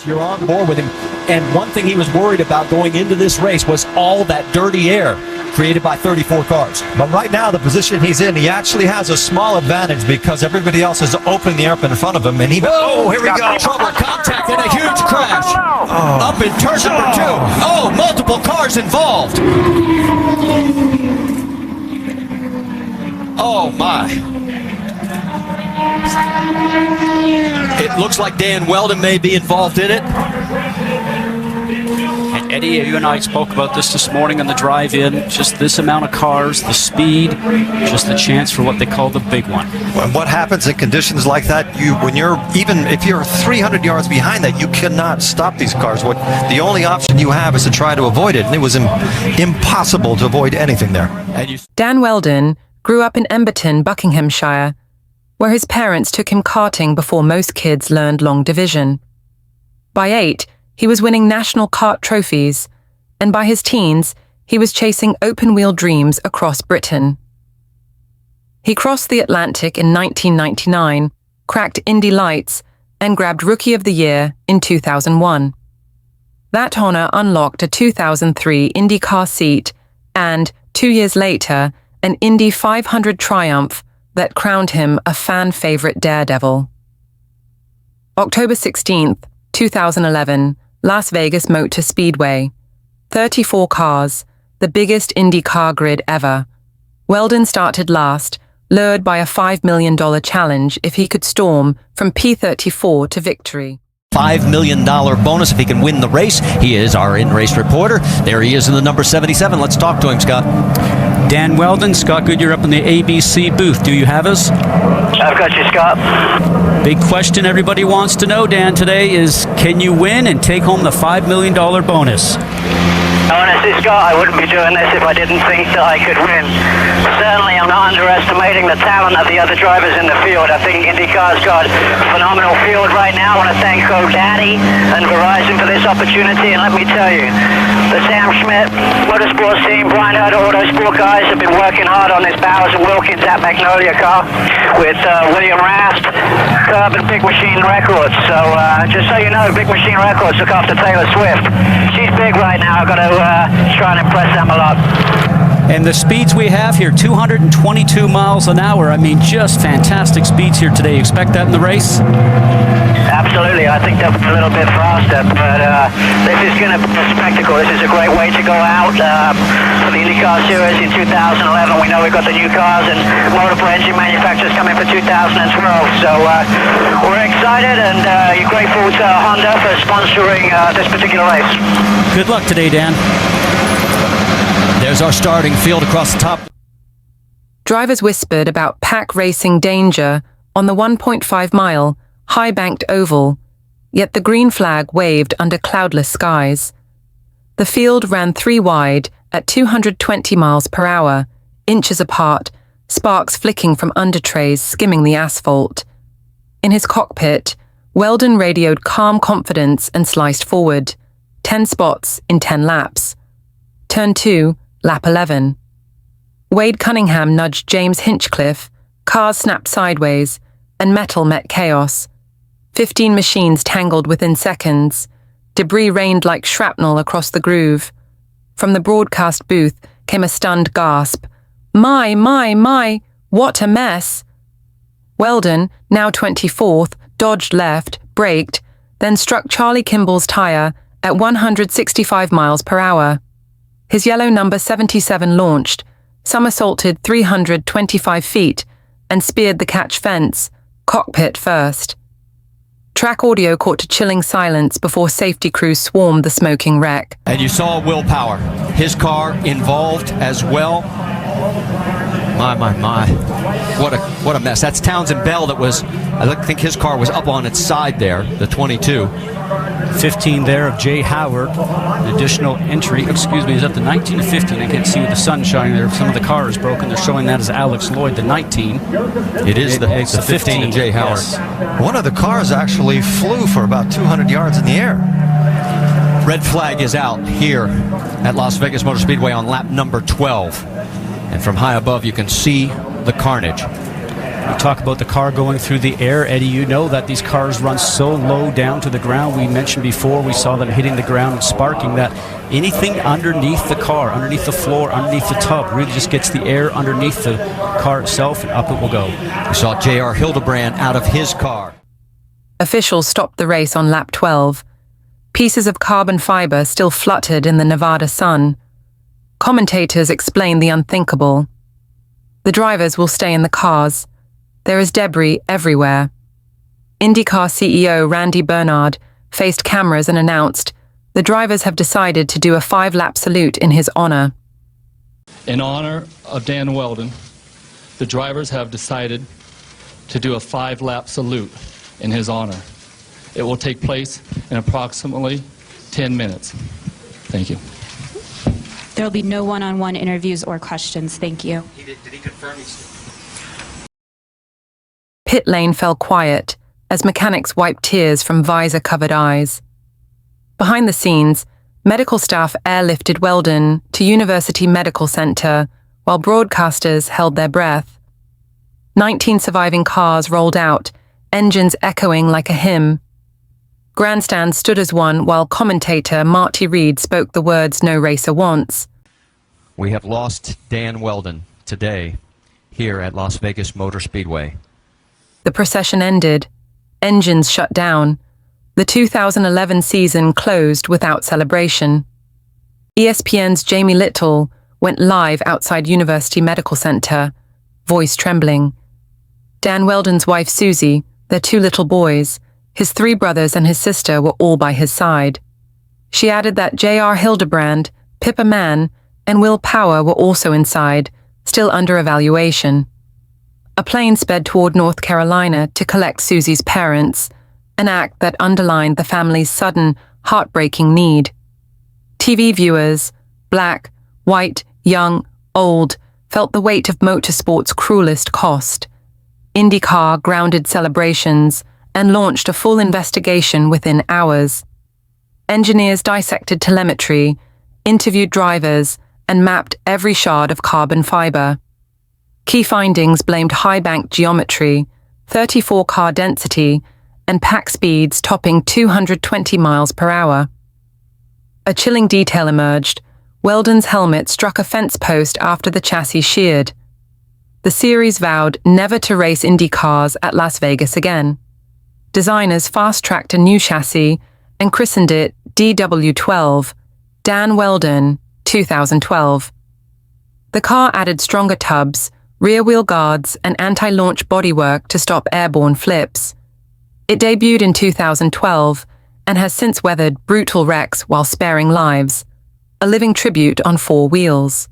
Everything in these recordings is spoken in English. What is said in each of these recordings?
You're on board with him. And one thing he was worried about going into this race was all that dirty air created by 34 cars. But right now, the position he's in, he actually has a small advantage because everybody else is opening the air up in front of him. And he, oh, here we go. Trouble, contact, and a huge crash. Up in turn number 2. Oh, multiple cars involved. Oh, my. It looks like Dan Wheldon may be involved in it. And Eddie, you and I spoke about this morning on the drive-in. Just this amount of cars, the speed, just the chance for what they call the big one. And what happens in conditions like that, even if you're 300 yards behind that, you cannot stop these cars. The only option you have is to try to avoid it, and it was impossible to avoid anything there. Dan Wheldon grew up in Emberton, Buckinghamshire, where his parents took him karting before most kids learned long division. By 8, he was winning national kart trophies, and by his teens, he was chasing open-wheel dreams across Britain. He crossed the Atlantic in 1999, cracked Indy Lights, and grabbed Rookie of the Year in 2001. That honor unlocked a 2003 IndyCar seat and, 2 years later, an Indy 500 triumph that crowned him a fan-favorite daredevil. October 16th, 2011, Las Vegas Motor Speedway. 34 cars, the biggest IndyCar grid ever. Wheldon started last, lured by a $5 million challenge if he could storm from P34 to victory. $5 million bonus if he can win the race. He is our in-race reporter. There he is in the number 77. Let's talk to him, Scott. Dan Wheldon, Scott Goodyear up in the ABC booth. Do you have us? I've got you, Scott. Big question everybody wants to know, Dan, today is, can you win and take home the $5 million bonus? Honestly, Scott, I wouldn't be doing this if I didn't think that I could win. Certainly, I'm not underestimating the talent of the other drivers in the field. I think IndyCar's got a phenomenal field right now. I want to thank GoDaddy and Verizon for this opportunity. And let me tell you, the Sam Schmidt Motorsport team, Brian Hurd Autosport guys have been working hard on this Bowers and Wilkins at Magnolia car with William Rast, Curb and Big Machine Records. So just so you know, Big Machine Records look after Taylor Swift. She's big right now. I've got to try and impress them a lot. And the speeds we have here, 222 miles an hour. I mean, just fantastic speeds here today. You expect that in the race? Absolutely. I think they'll be a little bit faster, but this is going to be a spectacle. This is a great way to go out for the IndyCar Series in 2011. We know we've got the new cars and multiple engine manufacturers coming for 2012. So we're excited and you're grateful to Honda for sponsoring this particular race. Good luck today, Dan. There's our starting field across the top. Drivers whispered about pack racing danger on the 1.5-mile, high-banked oval, yet the green flag waved under cloudless skies. The field ran 3 wide at 220 miles per hour, inches apart, sparks flicking from undertrays skimming the asphalt. In his cockpit, Wheldon radioed calm confidence and sliced forward, 10 spots in 10 laps. Turn 2, lap 11. Wade Cunningham nudged James Hinchcliffe, cars snapped sideways, and metal met chaos. 15 machines tangled within seconds. Debris rained like shrapnel across the groove. From the broadcast booth came a stunned gasp. My, what a mess! Wheldon, now 24th, dodged left, braked, then struck Charlie Kimball's tire at 165 miles per hour. His yellow number 77 launched, somersaulted 325 feet, and speared the catch fence, cockpit first. Track audio caught a chilling silence before safety crews swarmed the smoking wreck. And you saw Willpower, his car involved as well. My. What a mess. That's Townsend Bell that was, I think his car was up on its side there, the 22. 15 there of Jay Howard. An additional entry, is up to 19 to 15. I can't see with the sun shining there. Some of the car is broken. They're showing that as Alex Lloyd, the 19. It's the 15 of Jay Howard. Yes. One of the cars actually flew for about 200 yards in the air. Red flag is out here at Las Vegas Motor Speedway on lap number 12. And from high above, you can see the carnage. We talk about the car going through the air. Eddie, you know that these cars run so low down to the ground. We mentioned before, we saw them hitting the ground and sparking, that anything underneath the car, underneath the floor, underneath the tub, really just gets the air underneath the car itself, and up it will go. We saw J.R. Hildebrand out of his car. Officials stopped the race on lap 12. Pieces of carbon fiber still fluttered in the Nevada sun. Commentators explained the unthinkable. The drivers will stay in the cars. There is debris everywhere. IndyCar CEO Randy Bernard faced cameras and announced, "The drivers have decided to do a 5-lap salute in his honor." In honor of Dan Wheldon, the drivers have decided to do a 5-lap salute in his honor. It will take place in approximately 10 minutes. Thank you. There will be no one-on-one interviews or questions. Thank you. Did he confirm Pit lane fell quiet as mechanics wiped tears from visor-covered eyes. Behind the scenes, medical staff airlifted Wheldon to University Medical Center while broadcasters held their breath. 19 surviving cars rolled out, engines echoing like a hymn. Grandstand stood as one while commentator Marty Reed spoke the words no racer wants. We have lost Dan Wheldon today here at Las Vegas Motor Speedway. The procession ended. Engines shut down. The 2011 season closed without celebration. ESPN's Jamie Little went live outside University Medical Center, voice trembling. Dan Wheldon's wife Susie, their 2 little boys, his 3 brothers and his sister were all by his side. She added that J.R. Hildebrand, Pippa Mann, and Will Power were also inside, still under evaluation. A plane sped toward North Carolina to collect Susie's parents, an act that underlined the family's sudden, heartbreaking need. TV viewers, black, white, young, old, felt the weight of motorsport's cruelest cost. IndyCar grounded celebrations and launched a full investigation within hours. Engineers dissected telemetry, interviewed drivers, and mapped every shard of carbon fiber. Key findings blamed high-bank geometry, 34 car density, and pack speeds topping 220 miles per hour. A chilling detail emerged. Wheldon's helmet struck a fence post after the chassis sheared. The series vowed never to race Indy cars at Las Vegas again. Designers fast-tracked a new chassis and christened it DW12, Dan Wheldon, 2012. The car added stronger tubs, rear-wheel guards, and anti-launch bodywork to stop airborne flips. It debuted in 2012 and has since weathered brutal wrecks while sparing lives, a living tribute on 4 wheels.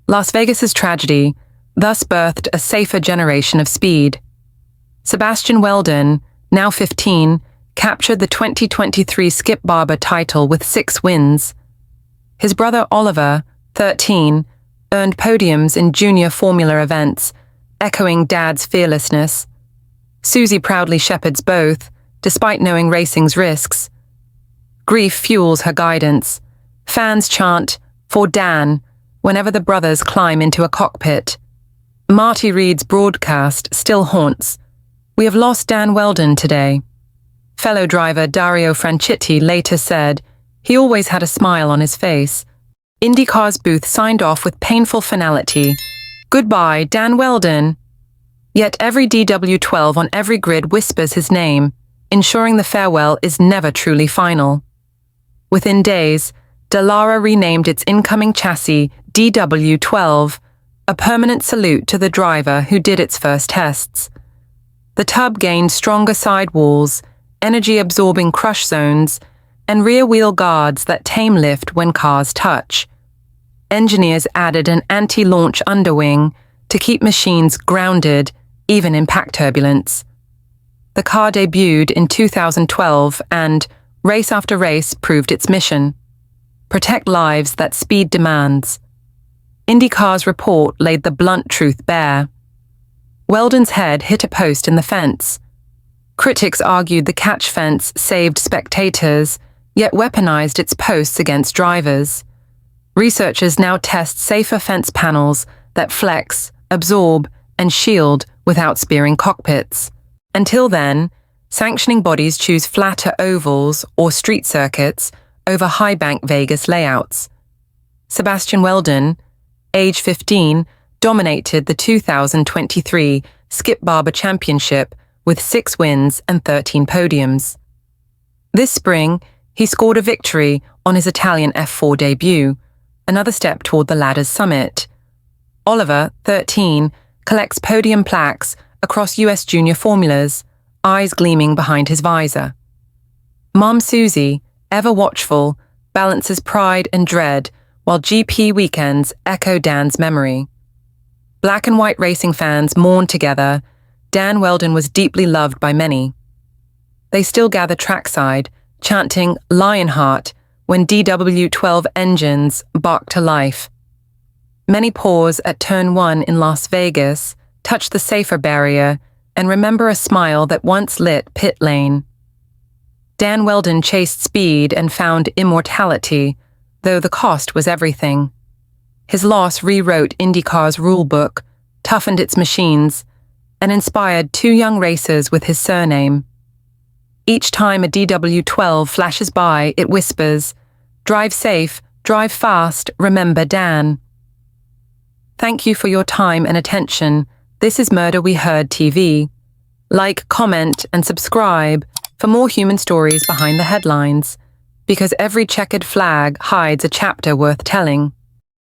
Las Vegas's tragedy thus birthed a safer generation of speed. Sebastian Wheldon, now 15, captured the 2023 Skip Barber title with 6 wins. His brother Oliver, 13, earned podiums in junior Formula events, echoing Dad's fearlessness. Susie proudly shepherds both, despite knowing racing's risks. Grief fuels her guidance. Fans chant, "For Dan," whenever the brothers climb into a cockpit. Marty Reed's broadcast still haunts. "We have lost Dan Wheldon today." Fellow driver Dario Franchitti later said he always had a smile on his face. IndyCar's booth signed off with painful finality. "Goodbye, Dan Wheldon." Yet every DW12 on every grid whispers his name, ensuring the farewell is never truly final. Within days, Dallara renamed its incoming chassis DW12, a permanent salute to the driver who did its first tests. The tub gained stronger sidewalls, energy-absorbing crush zones, and rear-wheel guards that tame lift when cars touch. Engineers added an anti-launch underwing to keep machines grounded, even in pack turbulence. The car debuted in 2012 and, race after race, proved its mission: protect lives that speed demands. IndyCar's report laid the blunt truth bare. Wheldon's head hit a post in the fence. Critics argued the catch fence saved spectators, yet weaponized its posts against drivers. Researchers now test safer fence panels that flex, absorb, and shield without spearing cockpits. Until then, sanctioning bodies choose flatter ovals or street circuits over high-bank Vegas layouts. Sebastian Wheldon, age 15, dominated the 2023 Skip Barber Championship with 6 wins and 13 podiums. This spring, he scored a victory on his Italian F4 debut, another step toward the ladder's summit. Oliver, 13, collects podium plaques across US junior formulas, eyes gleaming behind his visor. Mom Susie, ever watchful, balances pride and dread while GP weekends echo Dan's memory. Black and white racing fans mourn together. Dan Wheldon was deeply loved by many. They still gather trackside, chanting Lionheart when DW12 engines bark to life. Many pause at Turn 1 in Las Vegas, touch the safer barrier, and remember a smile that once lit pit lane. Dan Wheldon chased speed and found immortality, though the cost was everything. His loss rewrote IndyCar's rulebook, toughened its machines, and inspired 2 young racers with his surname. Each time a DW12 flashes by, it whispers, "Drive safe, drive fast, remember Dan." Thank you for your time and attention. This is Murder We Heard TV. Like, comment, and subscribe for more human stories behind the headlines, because every checkered flag hides a chapter worth telling.